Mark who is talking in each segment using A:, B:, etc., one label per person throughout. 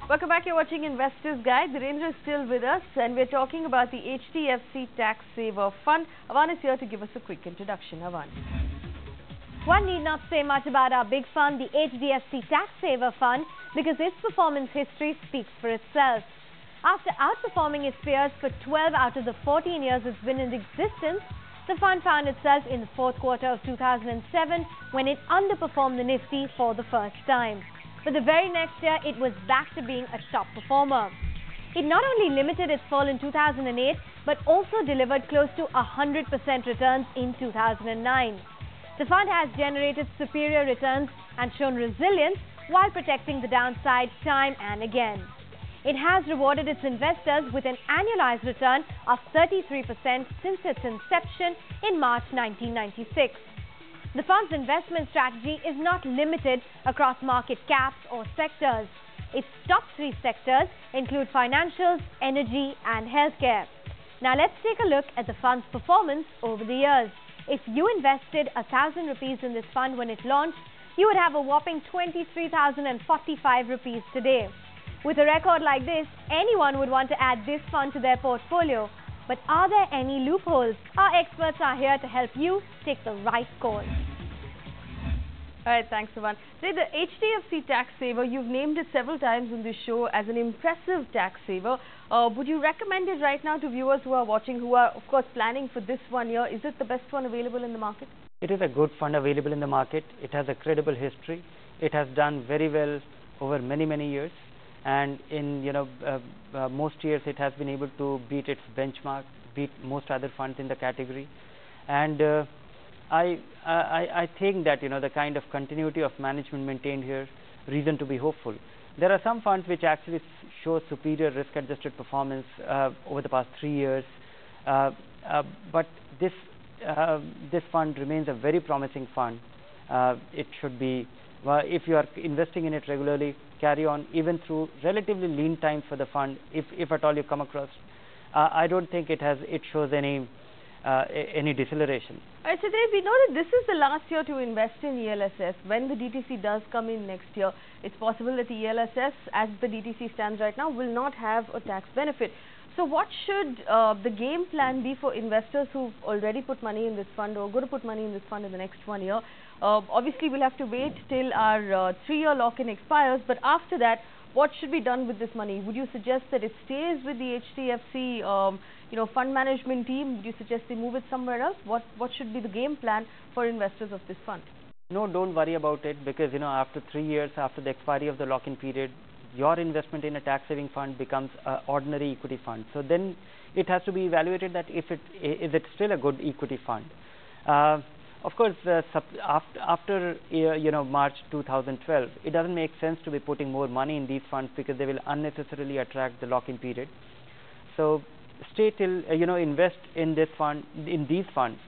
A: Welcome back. You're watching Investors Guide. Dhirendra is still with us, and we're talking about the HDFC Tax Saver Fund. Avan is here to give us a quick introduction. Avan.
B: One need not say much about our big fund, the HDFC Tax Saver Fund, because its performance history speaks for itself. After outperforming its peers for 12 out of the 14 years it's been in existence, the fund found itself in the fourth quarter of 2007 when it underperformed the Nifty for the first time. But the very next year, it was back to being a top performer. It not only limited its fall in 2008, but also delivered close to 100% returns in 2009. The fund has generated superior returns and shown resilience while protecting the downside time and again. It has rewarded its investors with an annualized return of 33% since its inception in March 1996. The fund's investment strategy is not limited across market caps or sectors. Its top three sectors include financials, energy and healthcare. Now let's take a look at the fund's performance over the years. If you invested 1,000 rupees in this fund when it launched, you would have a whopping 23,045 rupees today. With a record like this, anyone would want to add this fund to their portfolio. But are there any loopholes? Our experts are here to help you take the right call.
A: All right, thanks, Avan. The HDFC Tax Saver, you've named it several times in this show as an impressive tax saver. Would you recommend it right now to viewers who are watching, who are, of course, planning for this 1 year? Is it the best one available in the market?
C: It is a good fund available in the market. It has a credible history. It has done very well over many years. And in most years it has been able to beat its benchmark, beat most other funds in the category. And I think that the kind of continuity of management maintained here, reason to be hopeful. There are some funds which actually show superior risk-adjusted performance over the past 3 years, but this fund remains a very promising fund. It should be, if you are investing in it regularly, carry on even through relatively lean times for the fund, if at all you come across. I don't think it shows any deceleration.
A: All right, so Dave, we know that this is the last year to invest in ELSS. When the DTC does come in next year, it's possible that the ELSS, as the DTC stands right now, will not have a tax benefit. So what should the game plan be for investors who've already put money in this fund or going to put money in this fund in the next 1 year? Obviously, we'll have to wait till our 3-year lock-in expires, but after that, what should be done with this money? Would you suggest that it stays with the HDFC fund management team? Would you suggest they move it somewhere else? What should be the game plan for investors of this fund?
C: No, don't worry about it, because after 3 years, after the expiry of the lock-in period, your investment in a tax saving fund becomes an ordinary equity fund. So then it has to be evaluated that is it still a good equity fund. Of course, after March 2012, it doesn't make sense to be putting more money in these funds because they will unnecessarily attract the lock-in period. So stay till invest in this fund, in these funds,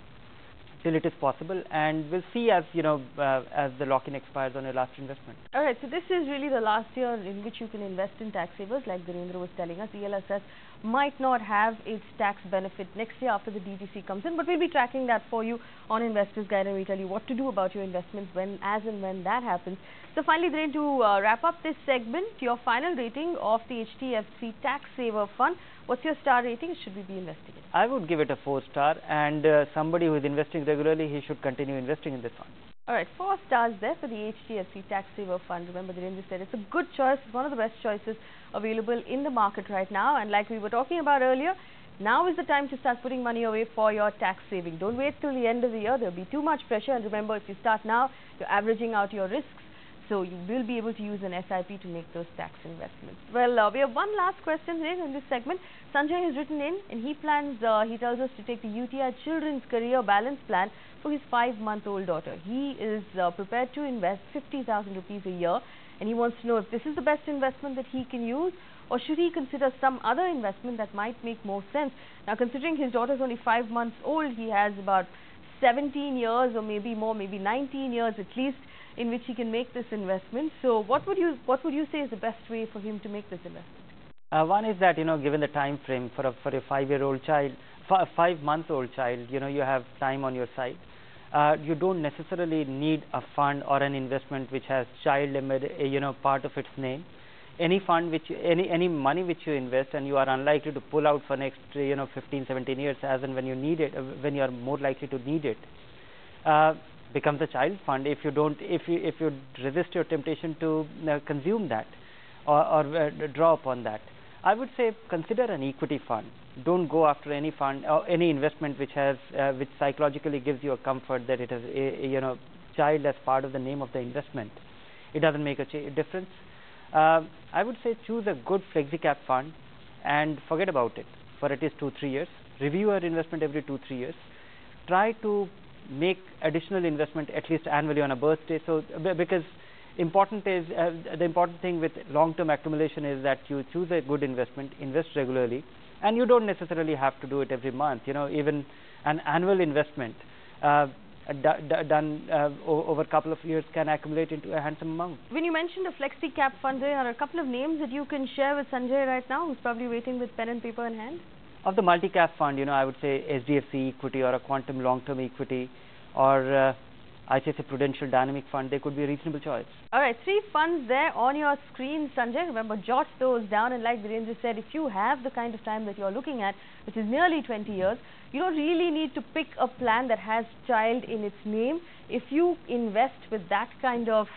C: till it is possible, and we'll see as as the lock-in expires on your last investment.
A: All right, so this is really the last year in which you can invest in tax savers, like Dhirendra was telling us. ELSS might not have its tax benefit next year after the DTC comes in, but we'll be tracking that for you on Investors Guide, and we tell you what to do about your investments as and when that happens. So finally, Dhirendra, to wrap up this segment, your final rating of the HDFC Tax Saver Fund. What's your star rating? Should we be investing in it?
C: I would give it a 4-star, and somebody who is investing regularly, he should continue investing in this fund.
A: All right, 4 stars there for the HDFC Tax Saver Fund. Remember, Dhirendra said it's a good choice. It's one of the best choices available in the market right now. And like we were talking about earlier, now is the time to start putting money away for your tax saving. Don't wait till the end of the year. There'll be too much pressure. And remember, if you start now, you're averaging out your risks. So you will be able to use an SIP to make those tax investments. Well, we have one last question in this segment. Sanjay has written in, and he tells us to take the UTI Children's Career Balance Plan for his 5-month-old daughter. He is prepared to invest 50,000 rupees a year, and he wants to know if this is the best investment that he can use, or should he consider some other investment that might make more sense. Now, considering his daughter is only 5 months old, he has about 17 years or maybe more, maybe 19 years at least, in which he can make this investment. So what would you say is the best way for him to make this investment?
C: One is that given the time frame for a 5-year-old child, 5-month-old child, you have time on your side. You don't necessarily need a fund or an investment which has child limit, part of its name. any fund which any money which you invest and you are unlikely to pull out for next 15-17 years, as and when you need it, when you are more likely to need it, becomes a child fund if you resist your temptation to consume that or draw upon that. I would say consider an equity fund. Don't go after any fund or any investment which has which psychologically gives you a comfort that it has a child as part of the name of the investment. It doesn't make a difference. I would say choose a good flexi-cap fund and forget about it for at least 2-3 years. Review your investment every 2-3 years. Try to make additional investment at least annually on a birthday. So because the important thing with long-term accumulation is that you choose a good investment, invest regularly, and you don't necessarily have to do it every month. Even an annual investment done over a couple of years can accumulate into a handsome amount.
A: When you mentioned a flexi cap fund, there are a couple of names that you can share with Sanjay right now, who's probably waiting with pen and paper in hand.
C: Of the multi-cap fund, I would say SDFC equity or a quantum long-term equity or ICICI Prudential Dynamic Fund, they could be a reasonable choice.
A: All right, 3 funds there on your screen, Sanjay. Remember, jot those down, and like Virendra said, if you have the kind of time that you're looking at, which is nearly 20 years, you don't really need to pick a plan that has child in its name. If you invest with that kind of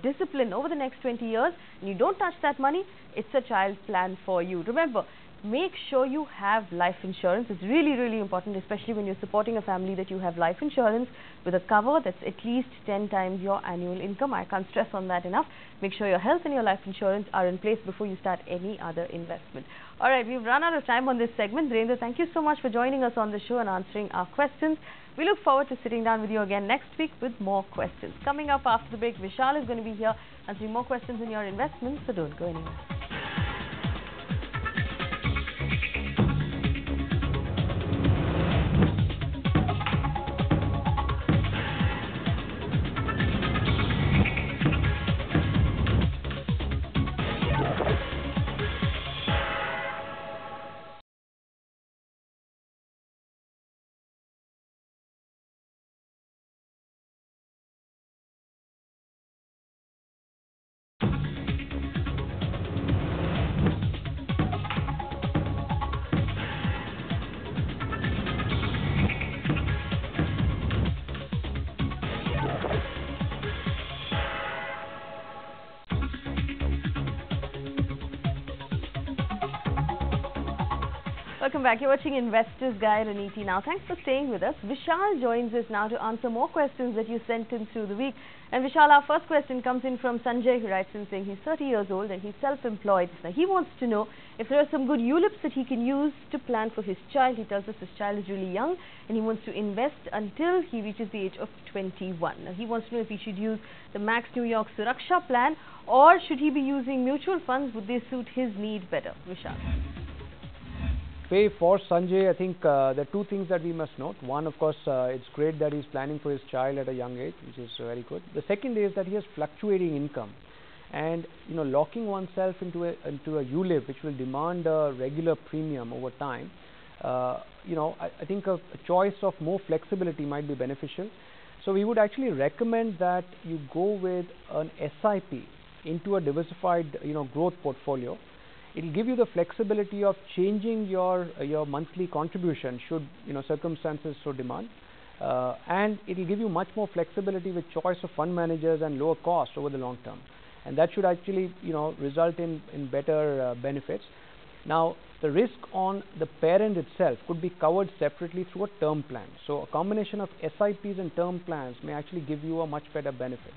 A: discipline over the next 20 years and you don't touch that money, it's a child plan for you. Remember, make sure you have life insurance. It's really, really important, especially when you're supporting a family, that you have life insurance with a cover that's at least 10 times your annual income. I can't stress on that enough. Make sure your health and your life insurance are in place before you start any other investment. All right, we've run out of time on this segment. Virendra, thank you so much for joining us on the show and answering our questions. We look forward to sitting down with you again next week with more questions. Coming up after the break, Vishal is going to be here answering more questions on your investments, so don't go anywhere. Welcome back. You're watching Investors Guide on ET Now. Thanks for staying with us. Vishal joins us now to answer more questions that you sent in through the week. And Vishal, our first question comes in from Sanjay, who writes in saying he's 30 years old and he's self-employed. Now, he wants to know if there are some good ULIPs that he can use to plan for his child. He tells us his child is really young and he wants to invest until he reaches the age of 21. Now, he wants to know if he should use the Max New York Suraksha plan or should he be using mutual funds? Would they suit his need better? Vishal.
D: For Sanjay, I think there are 2 things that we must note. One, of course, it's great that he's planning for his child at a young age, which is very good. The second is that he has fluctuating income, and locking oneself into a ULIP, which will demand a regular premium over time. I think a choice of more flexibility might be beneficial. So we would actually recommend that you go with an SIP into a diversified growth portfolio. It will give you the flexibility of changing your monthly contribution should circumstances so demand, and it will give you much more flexibility with choice of fund managers and lower cost over the long term, and that should actually result in better benefits. Now, the risk on the parent itself could be covered separately through a term plan. So a combination of SIPs and term plans may actually give you a much better benefit.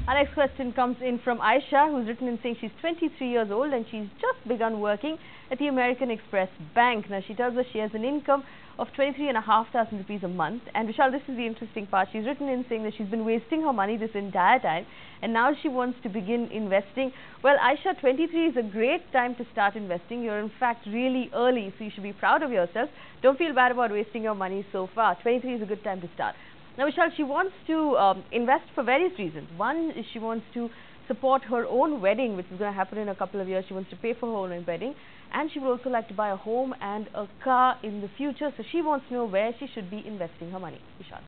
A: Our next question comes in from Aisha, who's written in saying she's 23 years old and she's just begun working at the American Express Bank. Now, she tells us she has an income of 23,500 rupees a month. And Vishal, this is the interesting part. She's written in saying that she's been wasting her money this entire time and now she wants to begin investing. Well, Aisha, 23 is a great time to start investing. You're in fact really early, so you should be proud of yourself. Don't feel bad about wasting your money so far. 23 is a good time to start. Now, Vishal, she wants to invest for various reasons. One is she wants to support her own wedding, which is going to happen in a couple of years. She wants to pay for her own wedding. And she would also like to buy a home and a car in the future. So she wants to know where she should be investing her money. Vishal.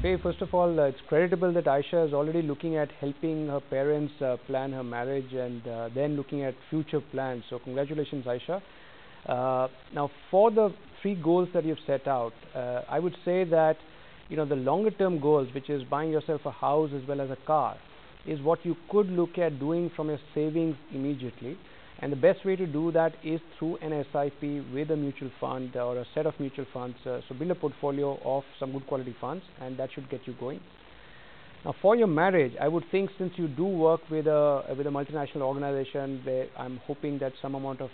D: Faye, first of all, it's creditable that Aisha is already looking at helping her parents plan her marriage and then looking at future plans. So congratulations, Aisha. Now, for the 3 goals that you've set out, I would say that the longer term goals, which is buying yourself a house as well as a car, is what you could look at doing from your savings immediately. And the best way to do that is through an SIP with a mutual fund or a set of mutual funds. So build a portfolio of some good quality funds, and that should get you going. Now, for your marriage, I would think, since you do work with a multinational organization, where I'm hoping that some amount of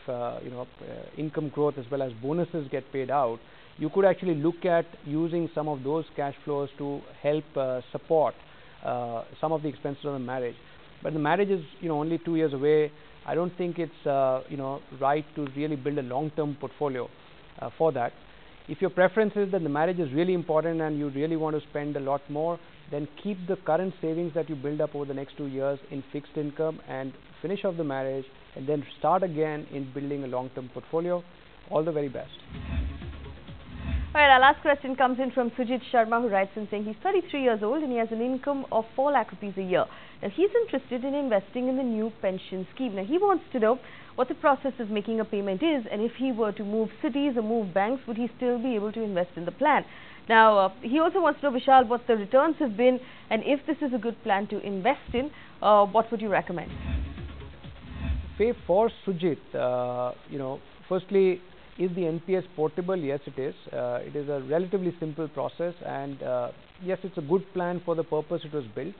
D: income growth as well as bonuses get paid out, you could actually look at using some of those cash flows to help support some of the expenses of the marriage. But the marriage is only 2 years away. I don't think it's right to really build a long-term portfolio for that. If your preference is that the marriage is really important and you really want to spend a lot more, then keep the current savings that you build up over the next 2 years in fixed income and finish off the marriage, and then start again in building a long-term portfolio. All the very best.
A: Alright, our last question comes in from Sujit Sharma, who writes in saying he's 33 years old and he has an income of 4 lakh rupees a year. Now, he's interested in investing in the new pension scheme. Now, he wants to know what the process of making a payment is, and if he were to move cities or move banks, would he still be able to invest in the plan? Now, he also wants to know, Vishal, what the returns have been, and if this is a good plan to invest in, what would you recommend?
D: For Sujit, firstly, is the NPS portable? Yes, it is. It is a relatively simple process, and yes, it's a good plan for the purpose it was built.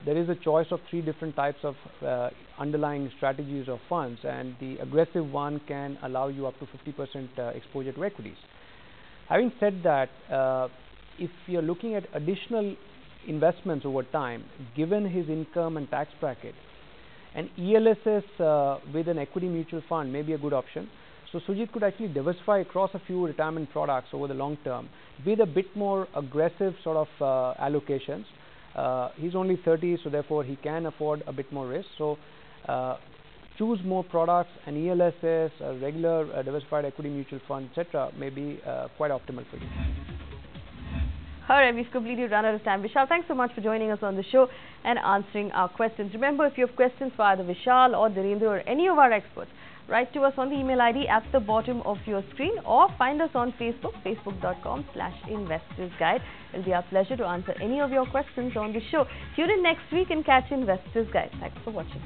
D: There is a choice of 3 different types of underlying strategies or funds, and the aggressive one can allow you up to 50% exposure to equities. Having said that, if you're looking at additional investments over time, given his income and tax bracket, an ELSS with an equity mutual fund may be a good option. So Sujit could actually diversify across a few retirement products over the long term with a bit more aggressive sort of allocations. He's only 30, so therefore he can afford a bit more risk. So choose more products, an ELSS, a regular diversified equity mutual fund, etc. may be quite optimal for you.
A: Alright, we've completely run out of time. Vishal, thanks so much for joining us on the show and answering our questions. Remember, if you have questions for either Vishal or Dhirendra or any of our experts, write to us on the email ID at the bottom of your screen, or find us on Facebook, facebook.com/investorsguide. It'll be our pleasure to answer any of your questions on the show. Tune in next week and catch Investors Guide. Thanks for watching.